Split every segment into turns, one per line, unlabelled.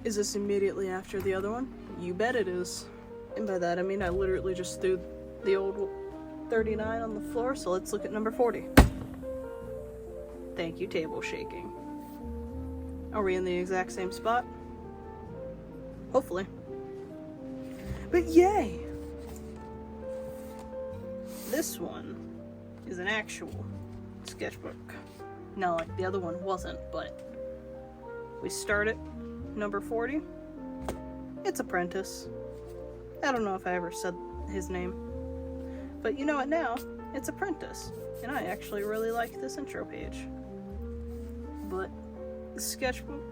Is this immediately after the other one? You bet it is. And by that I mean I literally just threw the old 39 on the floor, so let's look at number 40. Thank you, table shaking. Are we in the exact same spot? Hopefully. But yay! This one is an actual sketchbook. Now, like the other one wasn't, but we start at number 40. It's Apprentice. I don't know if I ever said his name, but you know what now? It's Apprentice, and I actually really like this intro page. But the sketchbook,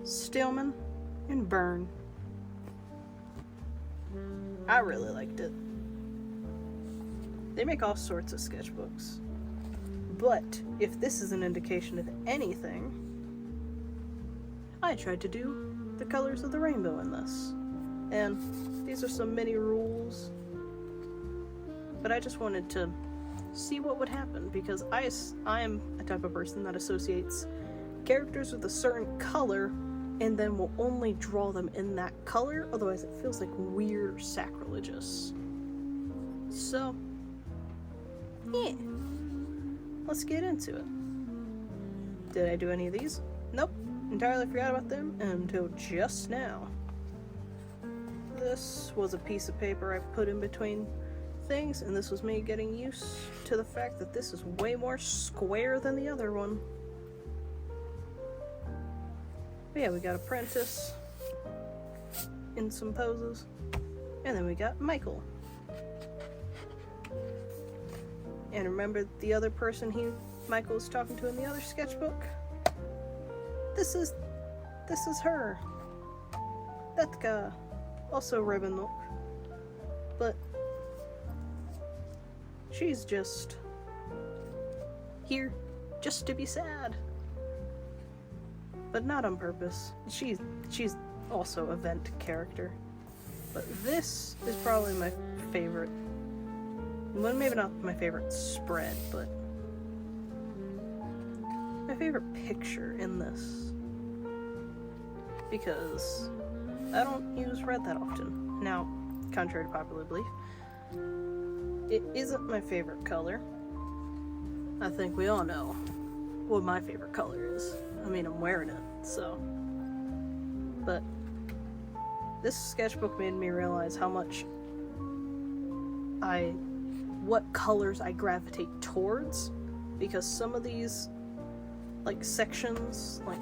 Stillman, and Byrne, I really liked it. They make all sorts of sketchbooks, but if this is an indication of anything, I tried to do the colors of the rainbow in this. And these are some mini rules, but I just wanted to see what would happen, because I am a type of person that associates characters with a certain color and then will only draw them in that color, otherwise it feels like weird or sacrilegious. So, yeah, let's get into it. Did I do any of these? Nope, entirely forgot about them until just now. This was a piece of paper I put in between things, and this was me getting used to the fact that this is way more square than the other one. But yeah, we got Apprentice in some poses, and then we got Michael. And remember the other person Michael was talking to in the other sketchbook? This is her. Betka. Also ribbon look. But she's just here just to be sad. But not on purpose. She's also a vent character. But this is probably my favorite. Well, maybe not my favorite spread, but my favorite picture in this. Because I don't use red that often. Now, contrary to popular belief, it isn't my favorite color. I think we all know what my favorite color is. I mean, I'm wearing it, so. But this sketchbook made me realize how much what colors I gravitate towards, because some of these, like, sections, like,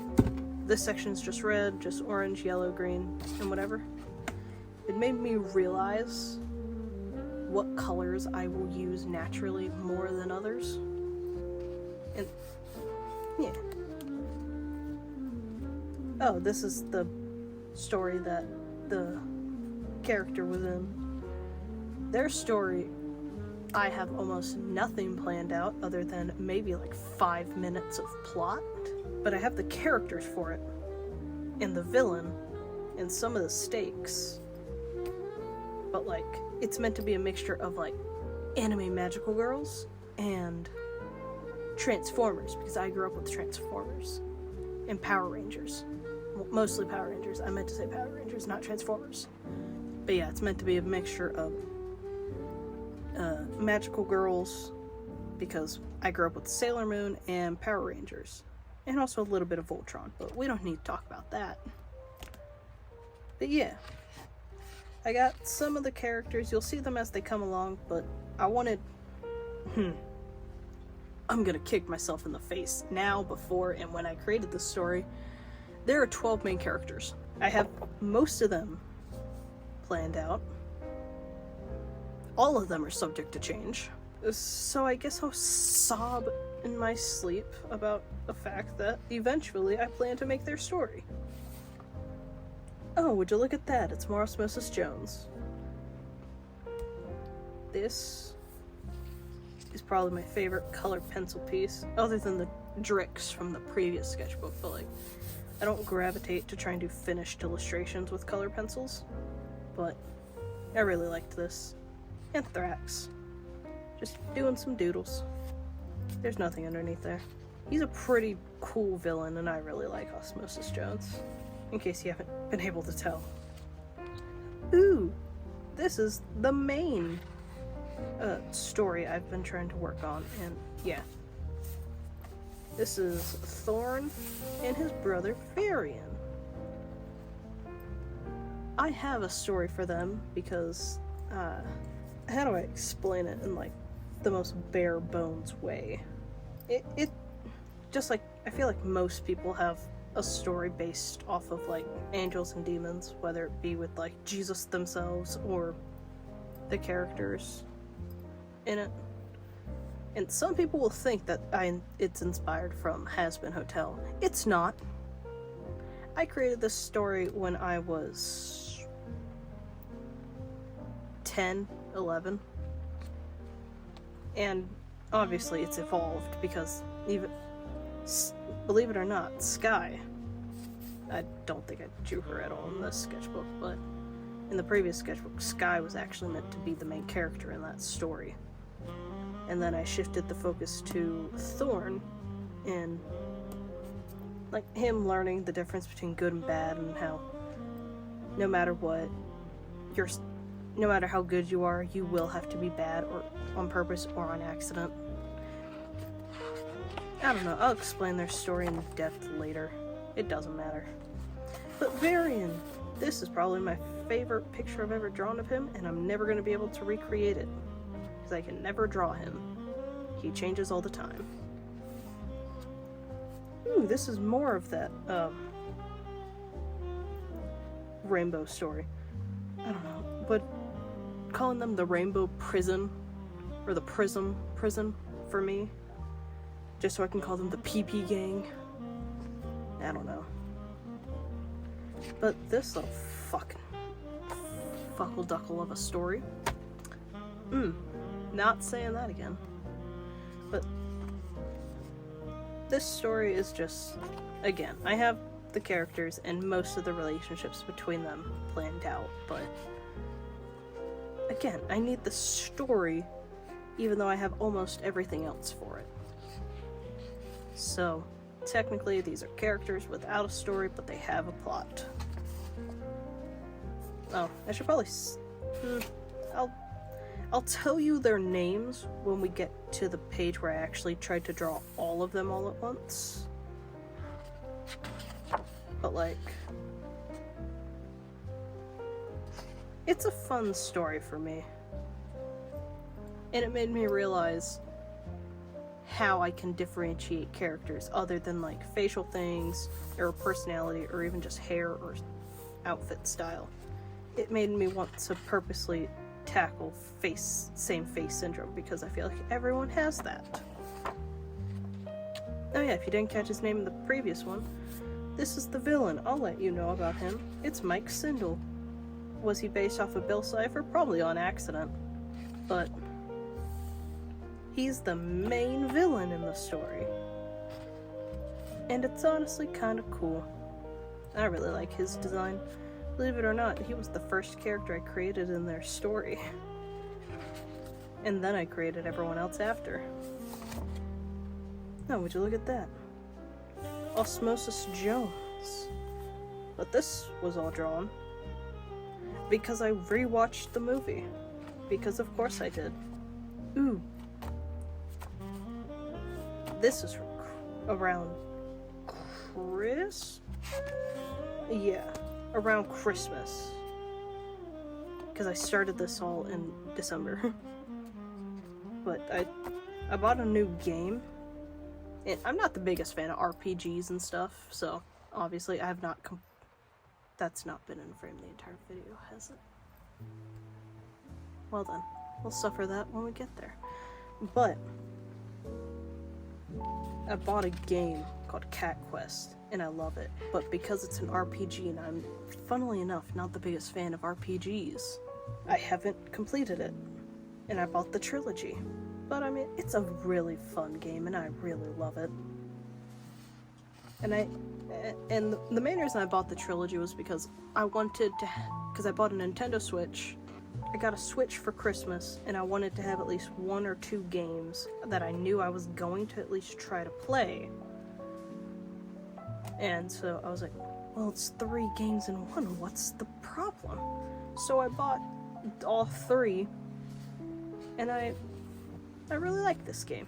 this section's just red, just orange, yellow, green, and whatever. It made me realize what colors I will use naturally more than others. And, yeah. Oh, this is the story that the character was in. Their story, I have almost nothing planned out other than maybe like 5 minutes of plot. But I have the characters for it, and the villain, and some of the stakes. But like, it's meant to be a mixture of like anime magical girls and Transformers, because I grew up with Transformers and Power Rangers. Well, mostly Power Rangers. I meant to say Power Rangers, not Transformers. But yeah, it's meant to be a mixture of magical girls, because I grew up with Sailor Moon and Power Rangers. And also a little bit of Voltron, but we don't need to talk about that. But yeah, I got some of the characters. You'll see them as they come along, but I wanted... I'm gonna kick myself in the face now, before, and when I created this story. There are 12 main characters. I have most of them planned out. All of them are subject to change. So I guess I'll sob in my sleep about the fact that eventually I plan to make their story. Oh, would you look at that? It's more Osmosis Jones. This is probably my favorite colored pencil piece, other than the Drix from the previous sketchbook, but like, I don't gravitate to try and do finished illustrations with color pencils, but I really liked this. And Thrax. Just doing some doodles. There's nothing underneath there. He's a pretty cool villain, and I really like Osmosis Jones. in case you haven't been able to tell. Ooh, this is the main story I've been trying to work on, and yeah. This is Thorn and his brother Varian. I have a story for them because, how do I explain it in, like, the most bare bones way? It just like, I feel like most people have a story based off of, like, angels and demons, whether it be with, like, Jesus themselves or the characters in it. And some people will think that it's inspired from Has Been Hotel. It's not. I created this story when I was 10, 11. And obviously it's evolved because even, believe it or not, Sky, I don't think I drew her at all in this sketchbook, but in the previous sketchbook, Sky was actually meant to be the main character in that story. And then I shifted the focus to Thorn, and like him learning the difference between good and bad, and how no matter what, no matter how good you are, you will have to be bad, or on purpose or on accident. I don't know, I'll explain their story in depth later. It doesn't matter. But Varian, this is probably my favorite picture I've ever drawn of him, and I'm never going to be able to recreate it. I can never draw him. He changes all the time. Ooh, this is more of that, rainbow story. I don't know, but calling them the Rainbow Prison, or the Prism Prison for me, just so I can call them the PP Gang. I don't know. But this little fucking fuckle-duckle of a story. Not saying that again. But this story is just, again, I have the characters and most of the relationships between them planned out, but again, I need the story even though I have almost everything else for it. So, technically these are characters without a story, but they have a plot. Oh, I should probably I'll tell you their names when we get to the page where I actually tried to draw all of them all at once. But like, it's a fun story for me. And it made me realize how I can differentiate characters other than like facial things or personality or even just hair or outfit style. It made me want to purposely tackle same face syndrome because I feel like everyone has that. Oh yeah, if you didn't catch his name in the previous one, this is the villain. I'll let you know about him. It's Mike Sindel. Was he based off of Bill Cipher? Probably on accident, but he's the main villain in the story. And it's honestly kind of cool. I really like his design. Believe it or not, he was the first character I created in their story. And then I created everyone else after. Oh, would you look at that? Osmosis Jones. But this was all drawn because I rewatched the movie. Because of course I did. Ooh. This is around Yeah, around Christmas. Because I started this all in December. But I bought a new game. And I'm not the biggest fan of RPGs and stuff, so obviously I have not that's not been in frame the entire video, has it? Well then, we'll suffer that when we get there. But I bought a game called Cat Quest, and I love it. But because it's an RPG, and I'm, funnily enough, not the biggest fan of RPGs, I haven't completed it. And I bought the trilogy. But I mean, it's a really fun game, and I really love it. And the main reason I bought the trilogy was because I wanted to, because I bought a Nintendo Switch. I got a Switch for Christmas, and I wanted to have at least 1 or 2 games that I knew I was going to at least try to play. And so I was like, well, it's 3 games in one. What's the problem? So I bought all 3, and I really like this game.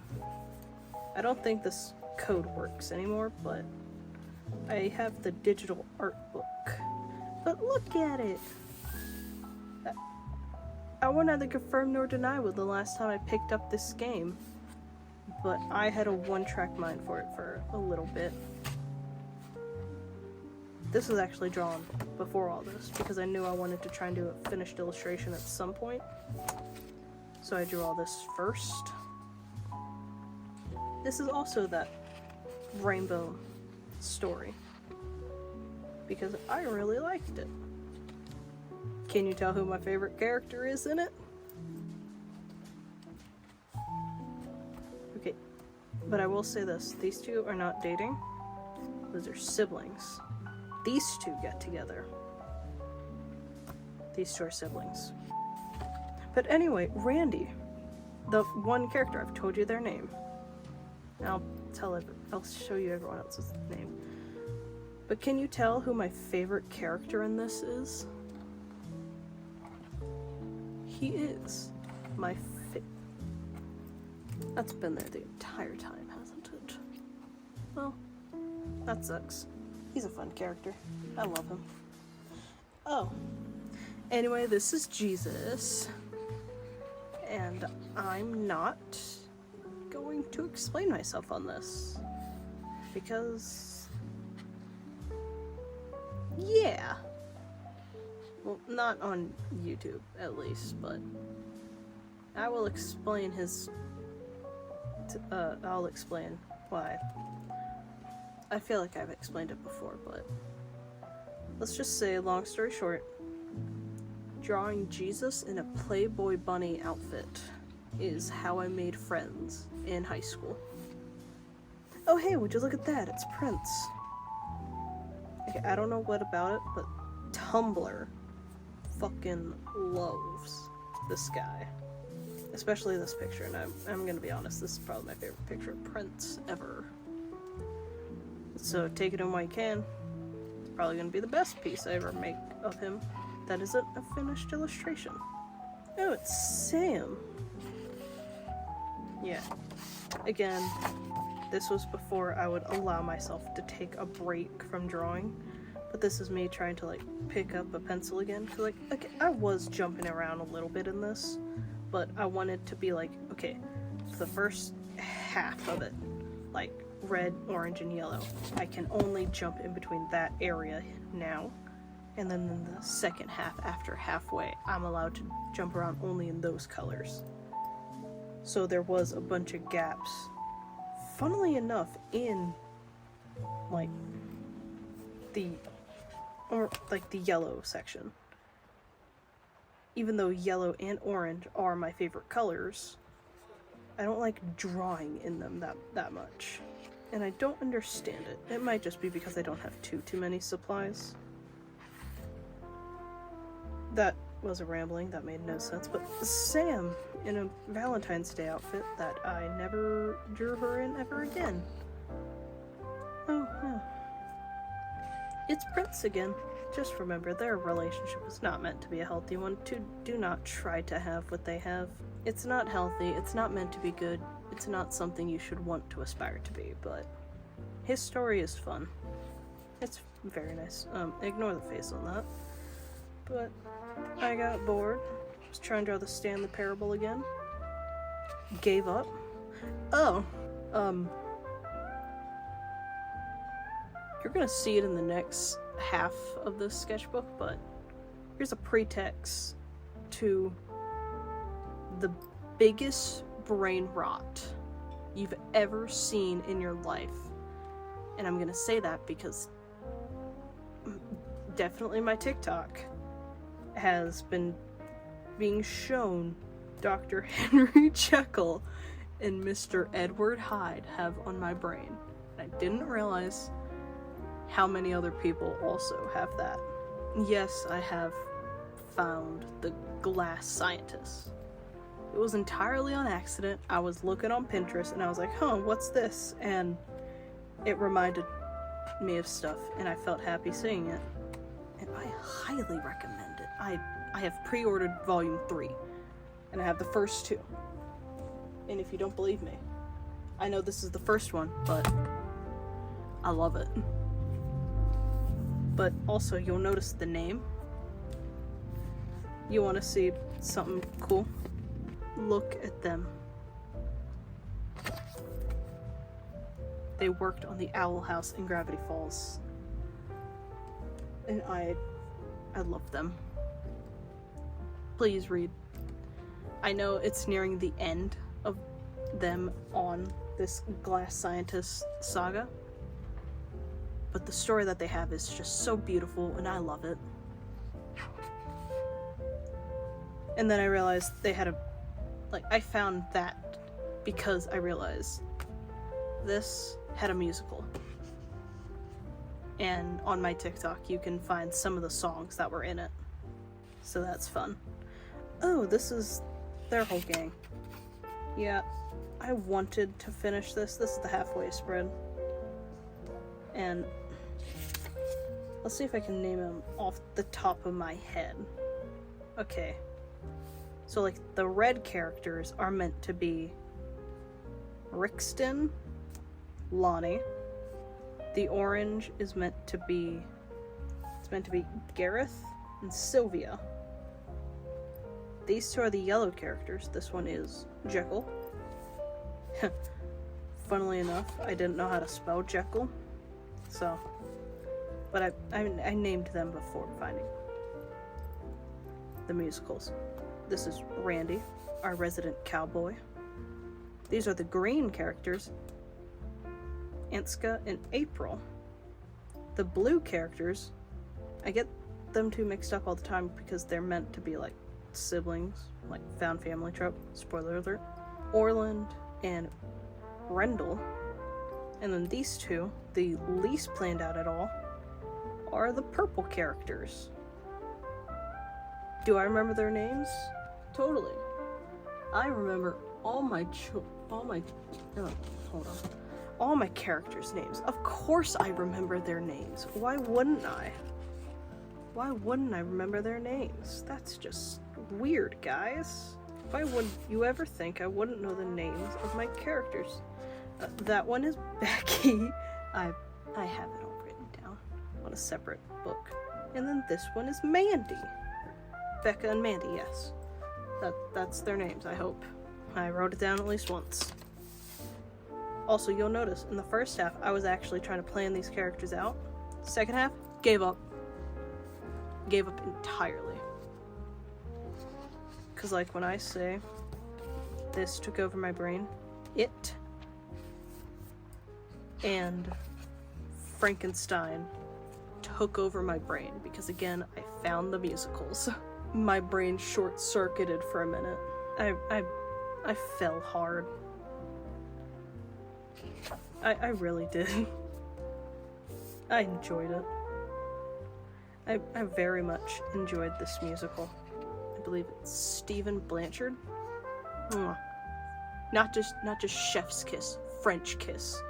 I don't think this code works anymore, but I have the digital art book. But look at it! I will neither confirm nor deny with the last time I picked up this game, but I had a one-track mind for it for a little bit. This was actually drawn before all this, because I knew I wanted to try and do a finished illustration at some point. So I drew all this first. This is also that rainbow story, because I really liked it. Can you tell who my favorite character is in it? Okay, but I will say this, these two are not dating. Those are siblings. These two get together. These two are siblings. But anyway, Randy, the one character, I've told you their name. I'll show you everyone else's name. But can you tell who my favorite character in this is? He is my That's been there the entire time, hasn't it? Well, that sucks. He's a fun character. I love him. Oh. Anyway, this is Jesus. And I'm not going to explain myself on this. Because... yeah. Well, not on YouTube, at least, but... I will explain I'll explain why. I feel like I've explained it before, but... let's just say, long story short, drawing Jesus in a Playboy bunny outfit is how I made friends in high school. Oh hey, would you look at that? It's Prince. Okay, I don't know what about it, but Tumblr fucking loves this guy. Especially this picture, and I'm gonna be honest, this is probably my favorite picture of Prince ever. So take it in what you can. It's probably gonna be the best piece I ever make of him that isn't a finished illustration. Oh, it's Sam. Yeah. Again, this was before I would allow myself to take a break from drawing. But this is me trying to, like, pick up a pencil again. Cause, like, okay, I was jumping around a little bit in this. But I wanted to be like, okay, the first half of it, like red, orange, and yellow, I can only jump in between that area now. And then in the second half, after halfway, I'm allowed to jump around only in those colors. So there was a bunch of gaps. Funnily enough, in like the yellow section. Even though yellow and orange are my favorite colors, I don't like drawing in them that much. And I don't understand it. It might just be because I don't have too many supplies. That was a rambling, that made no sense, but Sam in a Valentine's Day outfit that I never drew her in ever again. Oh, no. It's Prince again. Just remember, their relationship was not meant to be a healthy one. Do not try to have what they have. It's not healthy, it's not meant to be good, it's not something you should want to aspire to be, but his story is fun. It's very nice. Ignore the face on that. But I got bored. Was trying to draw the Stan the Parable again. Gave up. Oh, you're gonna see it in the next half of this sketchbook, but here's a pretext to the biggest brain rot you've ever seen in your life. And I'm gonna say that because definitely my TikTok has been being shown Dr. Henry Jekyll and Mr. Edward Hyde have on my brain. And I didn't realize how many other people also have that. Yes, I have found the glass scientist. It was entirely on accident. I was looking on Pinterest and I was like, huh, what's this? And it reminded me of stuff, and I felt happy seeing it. And I highly recommend it. I have pre-ordered Volume 3, and I have the first 2. And if you don't believe me, I know this is the first one, but I love it. But also, you'll notice the name. You want to see something cool? Look at them. They worked on the Owl House in Gravity Falls. And I love them. Please read. I know it's nearing the end of them on this Glass Scientist saga, but the story that they have is just so beautiful, and I love it. And then I realized they had I found that because I realized this had a musical. And on my TikTok, you can find some of the songs that were in it. So that's fun. Oh, this is their whole gang. Yeah, I wanted to finish this. This is the halfway spread. And let's see if I can name them off the top of my head. Okay. So, like, the red characters are meant to be Rixton, Lonnie. The orange is meant to be... It's meant to be Gareth and Sylvia. These two are the yellow characters. This one is Jekyll. Funnily enough, I didn't know how to spell Jekyll. So... But I named them before finding the musicals. This is Randy, our resident cowboy. These are the green characters, Anska and April. The blue characters, I get them two mixed up all the time because they're meant to be like siblings, like found family trope, spoiler alert. Orland and Rendell. And then these two, the least planned out at all, are the purple characters. Do I remember their names? Totally. I remember all my characters' names. Of course I remember their names. Why wouldn't I? Why wouldn't I remember their names? That's just weird, guys. Why would you ever think I wouldn't know the names of my characters? That one is Becky. I have it all written down on a separate book. And then this one is Mandy. Becca and Mandy, yes. That's their names, I hope. I wrote it down at least once. Also, you'll notice, in the first half, I was actually trying to plan these characters out. Second half, gave up. Gave up entirely. Because, like, when I say this took over my brain, it and Frankenstein took over my brain. Because, again, I found the musicals. My brain short-circuited for a minute. I fell hard. I really did. I enjoyed it. I very much enjoyed this musical. I believe it's Stephen Blanchard. Mwah. Not just chef's kiss, French kiss.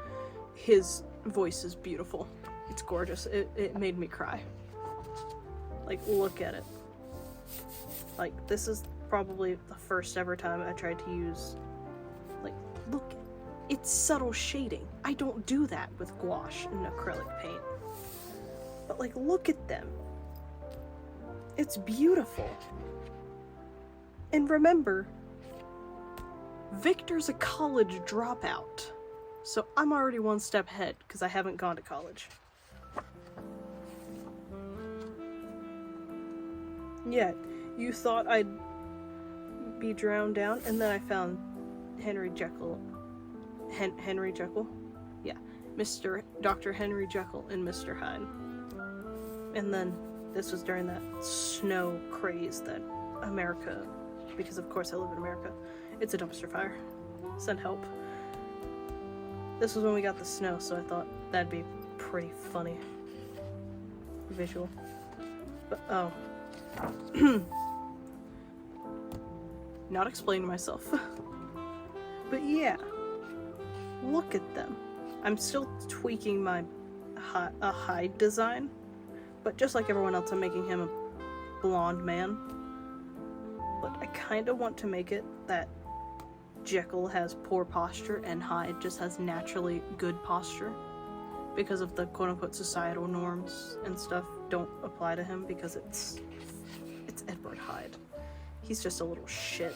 His voice is beautiful. It's gorgeous. It made me cry. Like, look at it. Like, this is probably the first ever time I tried to use, like, look, it's subtle shading. I don't do that with gouache and acrylic paint. But, like, look at them. It's beautiful. And remember, Victor's a college dropout. So I'm already one step ahead, because I haven't gone to college. Yeah, you thought I'd be drowned down, and then I found Henry Jekyll. Henry Jekyll? Yeah, Dr. Henry Jekyll and Mr. Hyde. And then this was during that snow craze that America, because of course I live in America, it's a dumpster fire. Send help. This was when we got the snow, so I thought that'd be pretty funny visual. But, oh. Not explaining myself. But yeah, look at them. I'm still tweaking my a Hyde design, but just like everyone else, I'm making him a blonde man. But I kind of want to make it that Jekyll has poor posture and Hyde just has naturally good posture, because of the quote-unquote societal norms and stuff don't apply to him because it's Edward Hyde. He's just a little shit.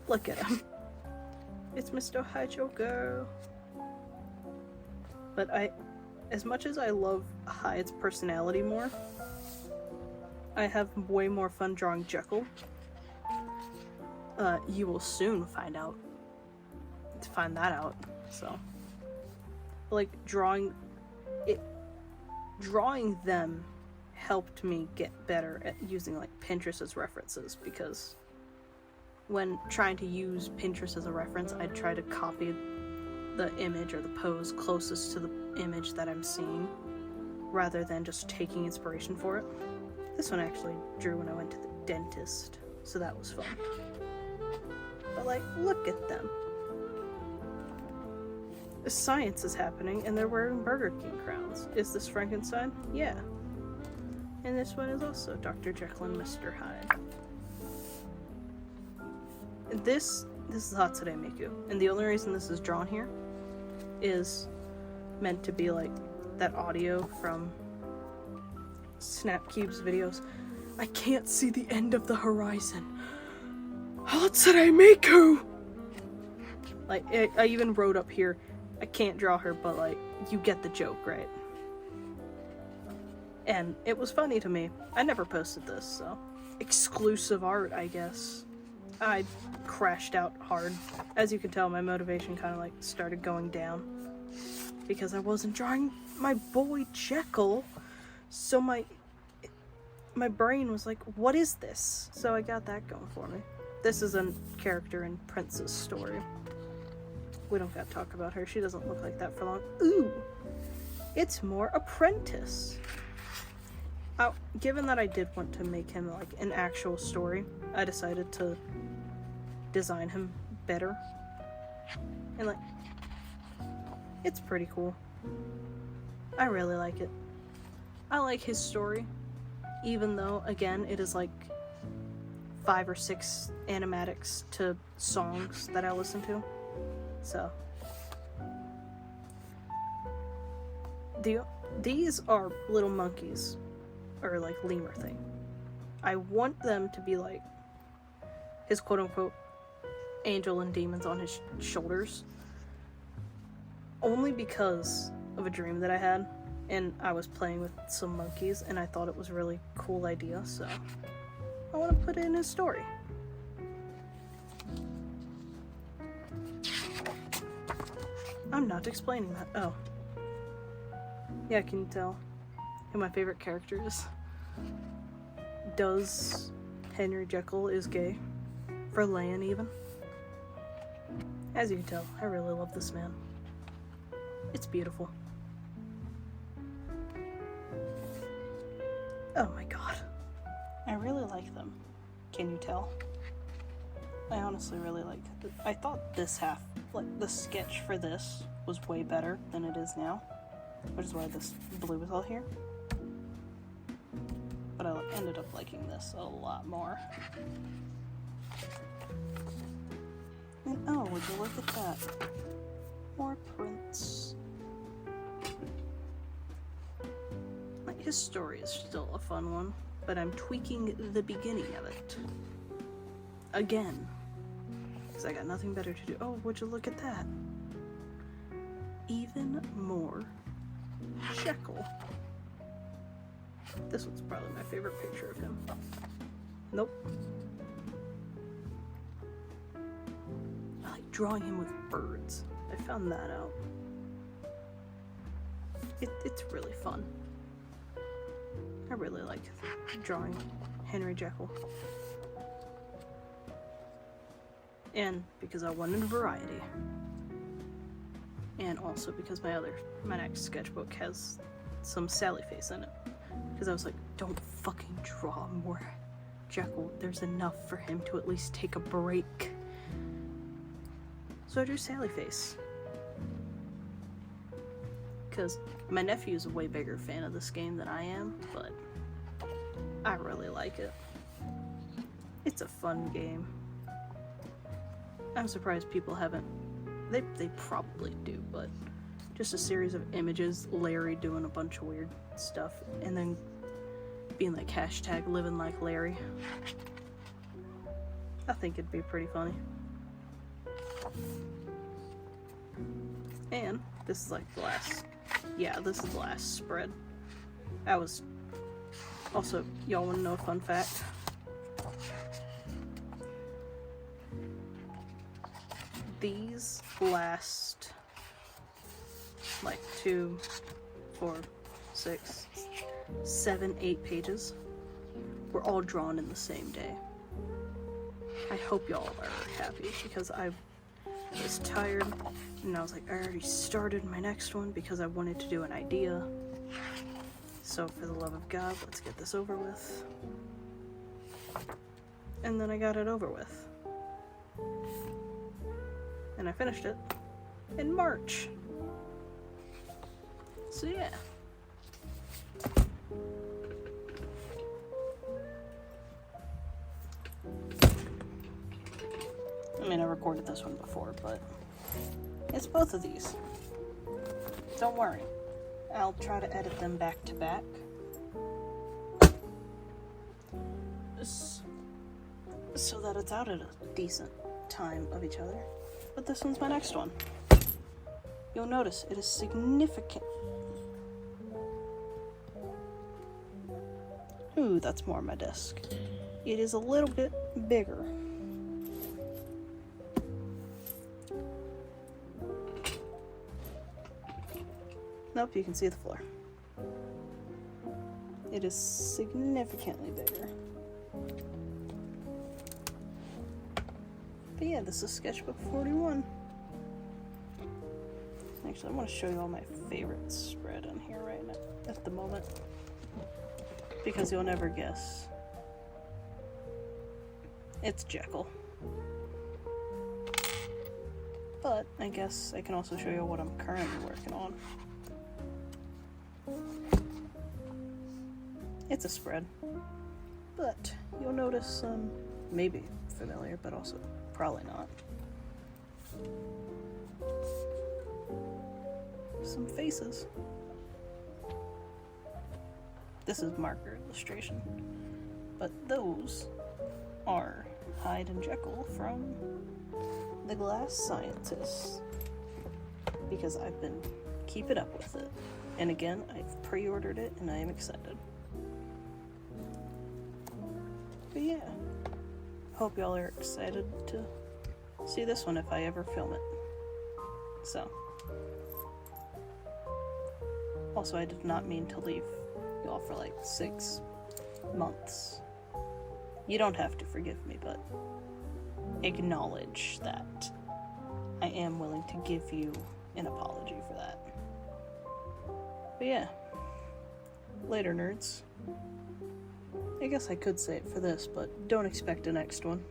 Look at him. It's Mr. Hyde, your girl. But as much as I love Hyde's personality more, I have way more fun drawing Jekyll. You will soon find that out. So, like, drawing them helped me get better at using, like, Pinterest as references, because when trying to use Pinterest as a reference, I'd try to copy the image or the pose closest to the image that I'm seeing, rather than just taking inspiration for it. This one I actually drew when I went to the dentist, so that was fun. But, like, look at them. The science is happening, and they're wearing Burger King crowns. Is this Frankenstein? Yeah. And this one is also Dr. Jekyll and Mr. Hyde. This is Hatsune Miku, and the only reason this is drawn here is meant to be like that audio from Snapcube's videos. I can't see the end of the horizon. Hatsune Miku! Like, I even wrote up here, I can't draw her, but, like, you get the joke, right? And it was funny to me. I never posted this, so exclusive art, I guess. I crashed out hard. As you can tell, my motivation kind of, like, started going down, because I wasn't drawing my boy Jekyll, so my brain was like, what is this? So I got that going for me. This is a character in Prince's story. We don't gotta talk about her. She doesn't look like that for long. Ooh! It's more Apprentice. Given that I did want to make him like an actual story, I decided to design him better. And like, it's pretty cool. I really like it. I like his story, even though, again, it is like 5 or 6 animatics to songs that I listen to. So, these are little monkeys, or like lemur thing. I want them to be like his quote-unquote angel and demons on his shoulders, only because of a dream that I had, and I was playing with some monkeys, and I thought it was a really cool idea, so I want to put it in his story. I'm not explaining that. Oh. Yeah, can you tell who my favorite character is? Does Henry Jekyll is gay? For Lan, even. As you can tell, I really love this man. It's beautiful. Oh my god. I really like them. Can you tell? I honestly really like it. I thought this half, like the sketch for this, was way better than it is now, which is why this blue is all here. But I ended up liking this a lot more. And oh, would you look at that? More prints. Like, his story is still a fun one, but I'm tweaking the beginning of it. Again. Because I got nothing better to do. Oh, would you look at that? Even more Jekyll. This one's probably my favorite picture of him. Nope. I like drawing him with birds. I found that out. It's really fun. I really like drawing Henry Jekyll. And because I wanted variety. And also because my next sketchbook has some Sally face in it. Because I was like, don't fucking draw more Jekyll. There's enough for him to at least take a break. So I drew Sally face. because my nephew's a way bigger fan of this game than I am, but I really like it. It's a fun game. I'm surprised people haven't. They probably do, but just a series of images, Larry doing a bunch of weird stuff, and then being like hashtag living like Larry. I think it'd be pretty funny. And this is like the last, yeah, this is the last spread. I was also, y'all want to know a fun fact? These last like 2, 4, 6, 7, 8 pages were all drawn in the same day. I hope y'all are happy because I was tired and I was like, I already started my next one because I wanted to do an idea. So for the love of God, let's get this over with. And then I got it over with. And I finished it in March. So yeah. I mean, I recorded this one before, but it's both of these. Don't worry. I'll try to edit them back to back. So that it's out at a decent time of each other. But this one's my next one. You'll notice it is significant. Ooh, that's more on my desk. It is a little bit bigger. Nope, you can see the floor. It is significantly bigger. But yeah, this is Sketchbook 41. Actually, I want to show you all my favorite spread on here right now, at the moment. Because you'll never guess. It's Jekyll. But I guess I can also show you what I'm currently working on. It's a spread, but you'll notice some maybe familiar, but also probably not. Some faces. This is marker illustration, but those are Hyde and Jekyll from The Glass Scientist, because I've been keeping up with it. And again, I've pre-ordered it and I am excited. But yeah, hope y'all are excited to see this one if I ever film it. So, also I did not mean to leave y'all for like 6 months. You don't have to forgive me, but acknowledge that I am willing to give you an apology for that. But yeah, later nerds. I guess I could say it for this, but don't expect a next one.